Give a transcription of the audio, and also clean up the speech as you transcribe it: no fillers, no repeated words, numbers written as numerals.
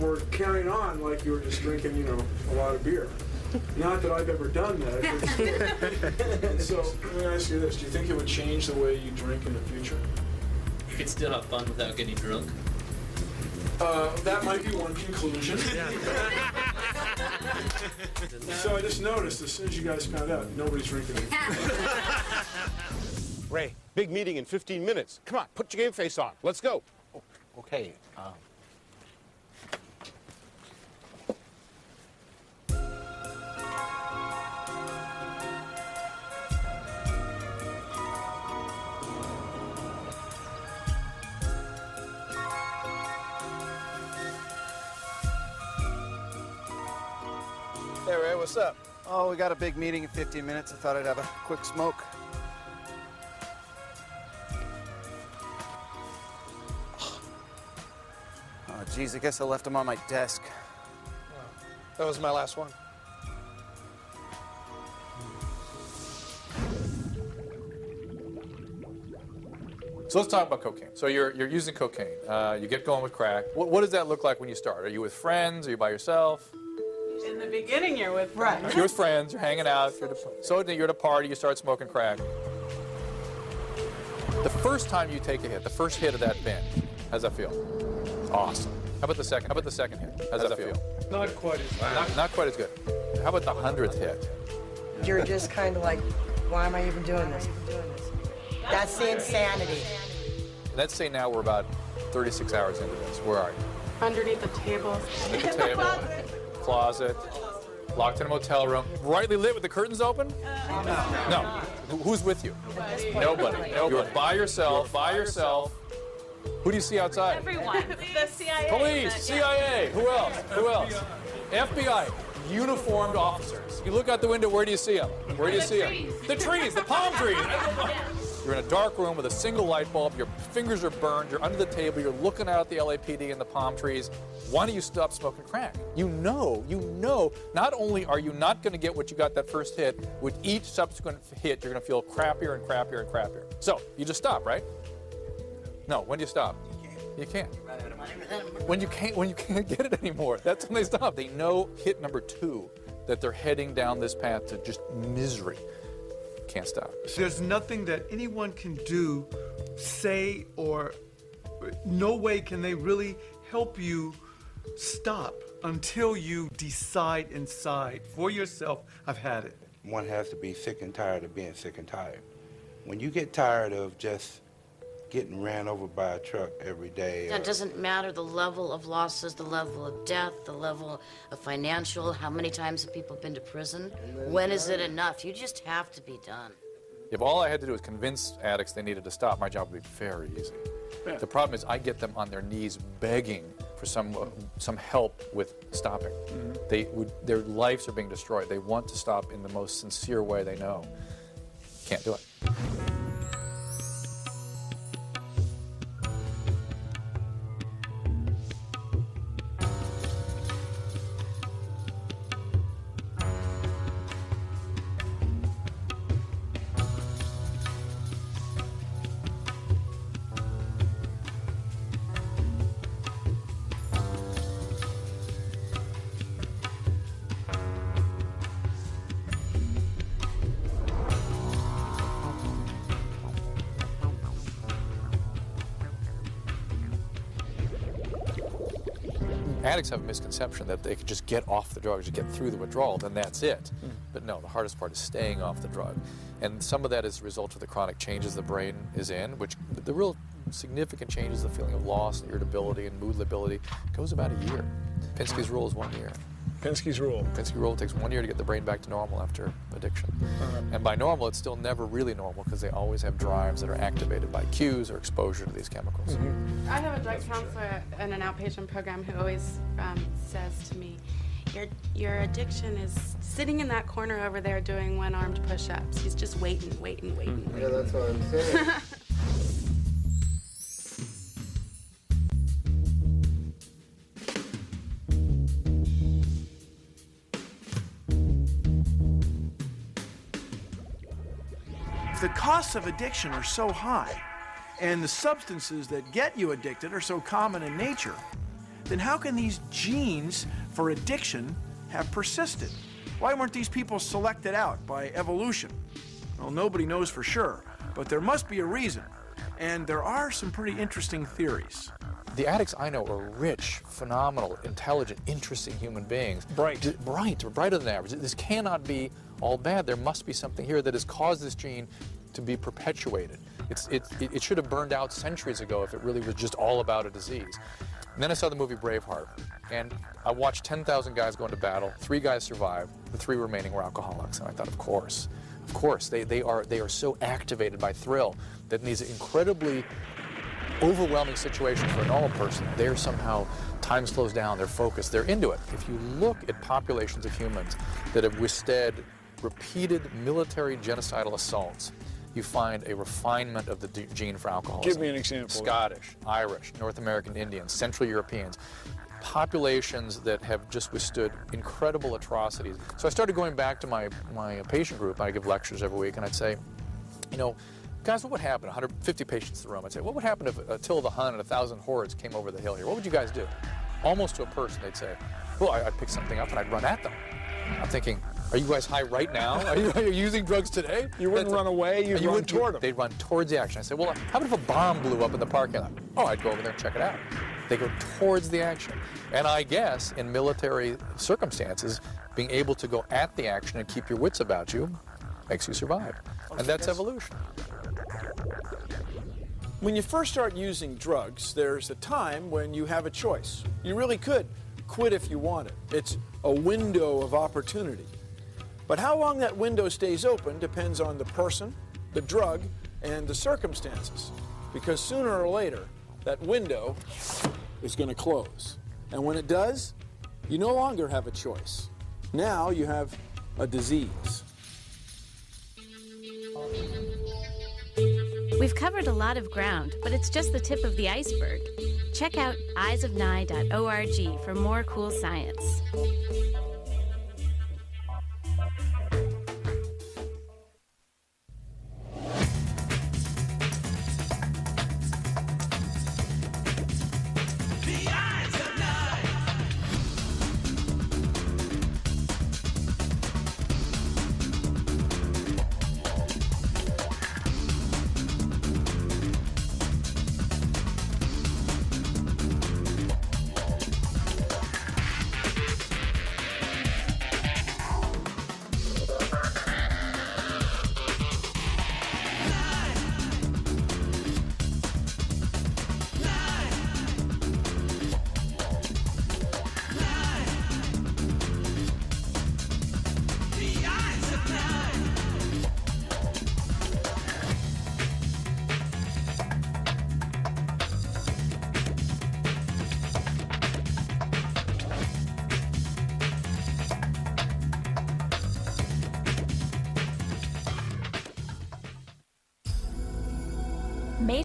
were carrying on like you were just drinking, you know, a lot of beer. Not that I've ever done that. And so let me ask you this: do you think it would change the way you drink in the future? You could still have fun without getting drunk. That might be one conclusion. So I just noticed as soon as you guys found out, nobody's drinking anymore. Ray, big meeting in 15 minutes. Come on, put your game face on. Let's go. Oh, okay. Hey, Ray, what's up? Oh, we got a big meeting in 15 minutes. I thought I'd have a quick smoke. Oh, geez, I guess I left them on my desk. That was my last one. So let's talk about cocaine. So you're using cocaine. You get going with crack. What does that look like when you start? Are you with friends? Are you by yourself? In the beginning, you're with friends. You're with friends. You're hanging out. You're at a party. You start smoking crack. The first time you take a hit, the first hit of that binge, how's that feel? Awesome. How about the second? How about the second hit? How's that feel? Not quite as bad. Not quite as good. How about the 100th hit? You're just kind of like, why am I even doing this? That's the insanity. Let's say now we're about 36 hours into this. Where are you? Underneath the table. Underneath the table. Closet. Locked in a motel room. Brightly lit with the curtains open? No. Who's with you? Nobody. You're by yourself. Who do you see outside? Everyone. The CIA. Police, CIA. Who else? FBI. Uniformed officers. You look out the window, where do you see them? The trees, the palm trees. You're in a dark room with a single light bulb, your fingers are burned, you're under the table, you're looking out at the LAPD and the palm trees. Why don't you stop smoking crack? You know, not only are you not going to get what you got that first hit, with each subsequent hit, you're going to feel crappier and crappier and crappier. So, you just stop, right? No, when do you stop? You can't. When you can't get it anymore, that's when they stop. They know hit number 2 that they're heading down this path to just misery. Can't stop. There's nothing that anyone can do, say, or no way can they really help you stop until you decide inside for yourself, I've had it. One has to be sick and tired of being sick and tired. When you get tired of just getting ran over by a truck every day. It doesn't matter the level of losses, the level of death, the level of financial, how many times have people been to prison? When is it enough? You just have to be done. If all I had to do was convince addicts they needed to stop, my job would be very easy. Yeah. The problem is I get them on their knees begging for some help with stopping. Mm-hmm. Their lives are being destroyed. They want to stop in the most sincere way they know. Can't do it. Addicts have a misconception that they can just get off the drug, just get through the withdrawal, then that's it. But no, the hardest part is staying off the drug. And some of that is a result of the chronic changes the brain is in, which the real significant changes, the feeling of loss, and irritability, and mood lability, goes about a year. Pinsky's rule is 1 year. Pinsky's rule. Pinsky's rule takes 1 year to get the brain back to normal after addiction. And by normal, it's still never really normal because they always have drives that are activated by cues or exposure to these chemicals. I have a drug counselor in an outpatient program who always says to me, your addiction is sitting in that corner over there doing one-armed push-ups. He's just waiting. Yeah, that's what I'm saying. The costs of addiction are so high, and the substances that get you addicted are so common in nature, then how can these genes for addiction have persisted? Why weren't these people selected out by evolution? Well, nobody knows for sure, but there must be a reason. And there are some pretty interesting theories. The addicts I know are rich, phenomenal, intelligent, interesting human beings. Bright, brighter than average. This cannot be all bad. There must be something here that has caused this gene to be perpetuated. It should have burned out centuries ago if it really was just all about a disease. And then I saw the movie Braveheart, and I watched 10,000 guys go into battle. 3 guys survived. The 3 remaining were alcoholics. And I thought, of course, they are so activated by thrill that in these incredibly overwhelming situations for a normal person, they're somehow, time slows down, they're focused, they're into it. If you look at populations of humans that have withstood repeated military genocidal assaults, you find a refinement of the gene for alcoholism. Give me an example. Scottish, Irish, North American Indians, Central Europeans, populations that have just withstood incredible atrocities. So I started going back to my patient group. I give lectures every week, and I'd say, you know, guys, what would happen? 150 patients in the room. I'd say, what would happen if Attila the Hun and 1,000 hordes came over the hill here? What would you guys do? Almost to a person, they'd say, well, I'd pick something up and I'd run at them. I'm thinking, are you guys high right now? Are you using drugs today? You wouldn't run away, you'd run toward them. They'd run towards the action. I said, well, how about if a bomb blew up in the parking lot? Oh, I'd go over there and check it out. They go towards the action. And I guess in military circumstances, being able to go at the action and keep your wits about you makes you survive. And that's evolution. When you first start using drugs, there's a time when you have a choice. You really could quit if you wanted. It's a window of opportunity. But how long that window stays open depends on the person, the drug, and the circumstances. Because sooner or later, that window is going to close. And when it does, you no longer have a choice. Now you have a disease. We've covered a lot of ground, but it's just the tip of the iceberg. Check out eyesofnye.org for more cool science.